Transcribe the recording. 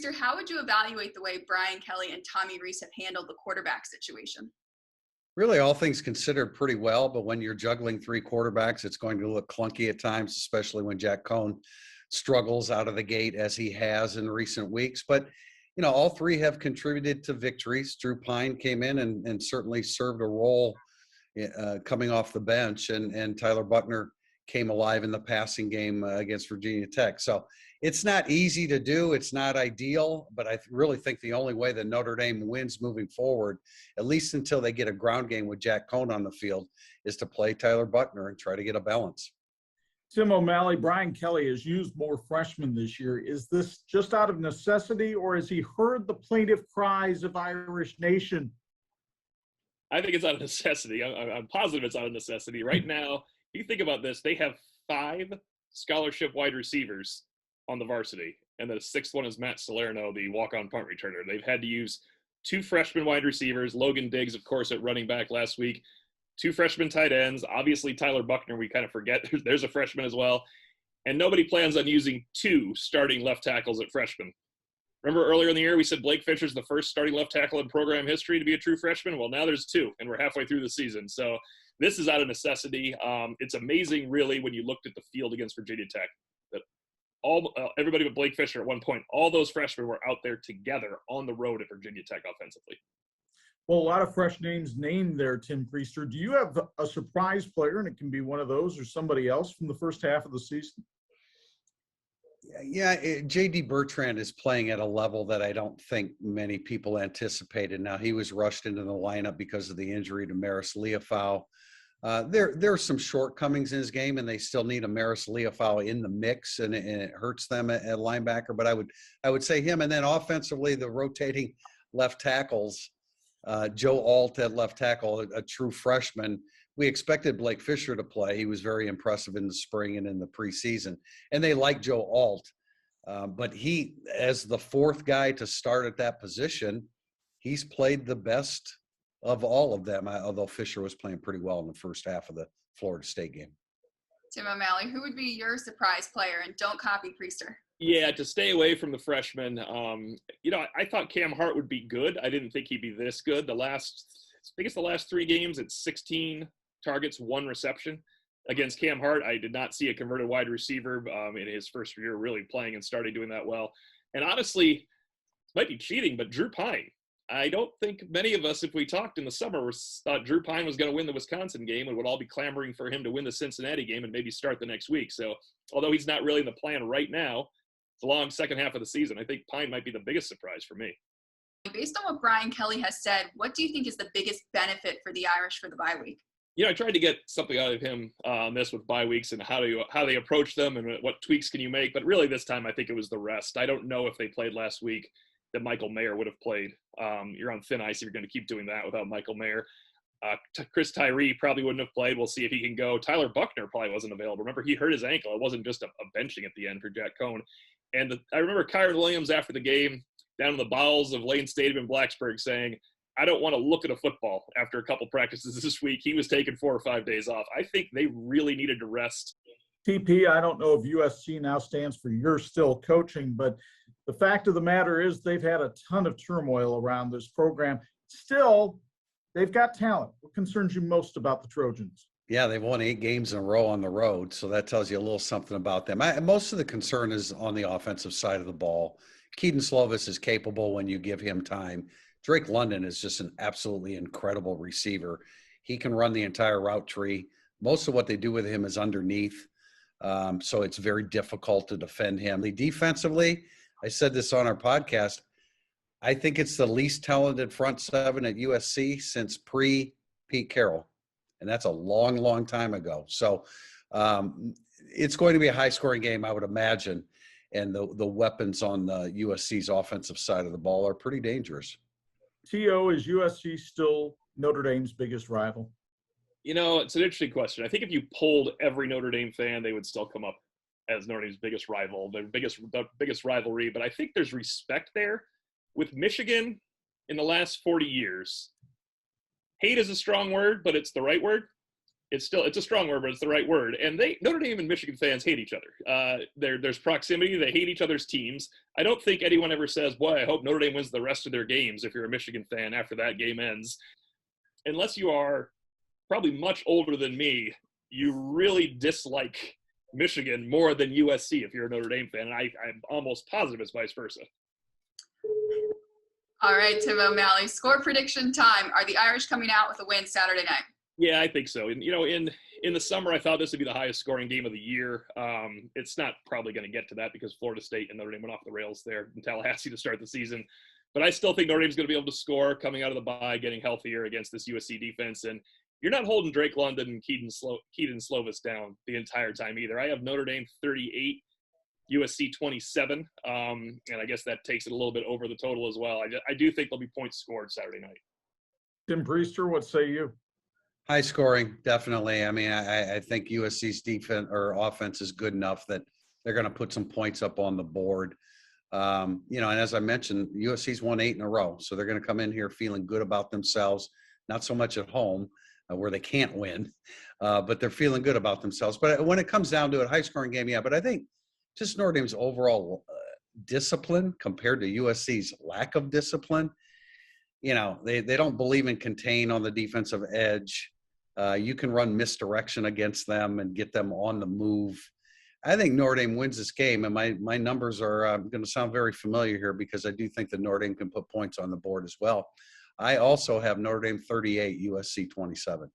Priester, how would you evaluate the way Brian Kelly and Tommy Rees have handled the quarterback situation? Really, all things considered, pretty well. But when you're juggling three quarterbacks, it's going to look clunky at times, especially when Jack Cohn struggles out of the gate as he has in recent weeks. But, all three have contributed to victories. Drew Pine came in and certainly served a role coming off the bench, and Tyler Buckner came alive in the passing game against Virginia Tech. So it's not easy to do. It's not ideal, but I really think the only way that Notre Dame wins moving forward, at least until they get a ground game with Jack Cohn on the field, is to play Tyler Buckner and try to get a balance. Tim O'Malley, Brian Kelly has used more freshmen this year. Is this just out of necessity, or has he heard the plaintive cries of Irish Nation? I think it's out of necessity. I'm positive it's out of necessity. Right now, if you think about this, they have 5 scholarship wide receivers on the varsity, and the 6th one is Matt Salerno, the walk-on punt returner. They've had to use 2 freshman wide receivers, Logan Diggs, of course, at running back last week, 2 freshman tight ends, obviously Tyler Buckner, we kind of forget, there's a freshman as well, and nobody plans on using 2 starting left tackles at freshman. Remember earlier in the year we said Blake Fisher's the first starting left tackle in program history to be a true freshman? Well, now there's 2, and we're halfway through the season. So this is out of necessity. It's amazing, really, when you looked at the field against Virginia Tech, that everybody but Blake Fisher at one point, all those freshmen were out there together on the road at Virginia Tech offensively. Well, a lot of fresh names named there, Tim Priester. Do you have a surprise player, and it can be one of those or somebody else from the first half of the season? Yeah, J.D. Bertrand is playing at a level that I don't think many people anticipated. Now, he was rushed into the lineup because of the injury to Maris Leofau. There are some shortcomings in his game, and they still need a Maris Leofau in the mix, and it hurts them at linebacker. But I would say him, and then offensively, the rotating left tackles, Joe Alt at left tackle, a true freshman. We expected Blake Fisher to play. He was very impressive in the spring and in the preseason. And they like Joe Alt. But he, as the 4th guy to start at that position, he's played the best of all of them, although Fisher was playing pretty well in the first half of the Florida State game. Tim O'Malley, who would be your surprise player? And don't copy Priester. Yeah, to stay away from the freshmen, I thought Cam Hart would be good. I didn't think he'd be this good. The last 3 games, it's 16 targets, 1 reception. Against Cam Hart, I did not see a converted wide receiver in his first year really playing and starting doing that well. And honestly, it might be cheating, but Drew Pine, I don't think many of us, if we talked in the summer, thought Drew Pine was going to win the Wisconsin game and would all be clamoring for him to win the Cincinnati game and maybe start the next week. So although he's not really in the plan right now, it's a long second half of the season. I think Pine might be the biggest surprise for me. Based on what Brian Kelly has said, what do you think is the biggest benefit for the Irish for the bye week? I tried to get something out of him on this with bye weeks and how they approach them and what tweaks can you make. But really this time I think it was the rest. I don't know if they played last week that Michael Mayer would have played. You're on thin ice if you're going to keep doing that without Michael Mayer. Chris Tyree probably wouldn't have played. We'll see if he can go. Tyler Buckner probably wasn't available. Remember, he hurt his ankle. It wasn't just a benching at the end for Jack Cohn. And I remember Kyron Williams after the game down in the bowels of Lane Stadium in Blacksburg saying, I don't want to look at a football after a couple practices this week. He was taking 4 or 5 days off. I think they really needed to rest. TP, I don't know if USC now stands for you're still coaching, but the fact of the matter is they've had a ton of turmoil around this program. Still, they've got talent. What concerns you most about the Trojans? Yeah, they've won 8 games in a row on the road, so that tells you a little something about them. Most of the concern is on the offensive side of the ball. Keaton Slovis is capable when you give him time. Drake London is just an absolutely incredible receiver. He can run the entire route tree. Most of what they do with him is underneath, so it's very difficult to defend him. Defensively, I said this on our podcast, I think it's the least talented front 7 at USC since pre-Pete Carroll, and that's a long, long time ago. So it's going to be a high-scoring game, I would imagine, and the weapons on the USC's offensive side of the ball are pretty dangerous. T.O., is USC still Notre Dame's biggest rival? It's an interesting question. I think if you polled every Notre Dame fan, they would still come up as Notre Dame's biggest rival, the biggest rivalry. But I think there's respect there. With Michigan in the last 40 years, hate is a strong word, but it's the right word. it's a strong word, but it's the right word. And Notre Dame and Michigan fans hate each other. There's proximity. They hate each other's teams. I don't think anyone ever says, boy, I hope Notre Dame wins the rest of their games if you're a Michigan fan after that game ends. Unless you are probably much older than me, you really dislike Michigan more than USC if you're a Notre Dame fan. And I'm almost positive it's vice versa. All right, Tim O'Malley, score prediction time. Are the Irish coming out with a win Saturday night? Yeah, I think so. And, in the summer, I thought this would be the highest scoring game of the year. It's not probably going to get to that because Florida State and Notre Dame went off the rails there in Tallahassee to start the season. But I still think Notre Dame's going to be able to score coming out of the bye, getting healthier against this USC defense. And you're not holding Drake London and Keaton Slovis down the entire time either. I have Notre Dame 38, USC 27. And I guess that takes it a little bit over the total as well. I do think there'll be points scored Saturday night. Tim Prister, what say you? High scoring, definitely. I mean, I think USC's defense or offense is good enough that they're going to put some points up on the board. And as I mentioned, USC's won 8 in a row. So they're going to come in here feeling good about themselves, not so much at home where they can't win, but they're feeling good about themselves. But when it comes down to it, high scoring game, yeah, but I think just Notre Dame's overall discipline compared to USC's lack of discipline, they don't believe in contain on the defensive edge. You can run misdirection against them and get them on the move. I think Notre Dame wins this game, and my numbers are going to sound very familiar here because I do think that Notre Dame can put points on the board as well. I also have Notre Dame 38, USC 27.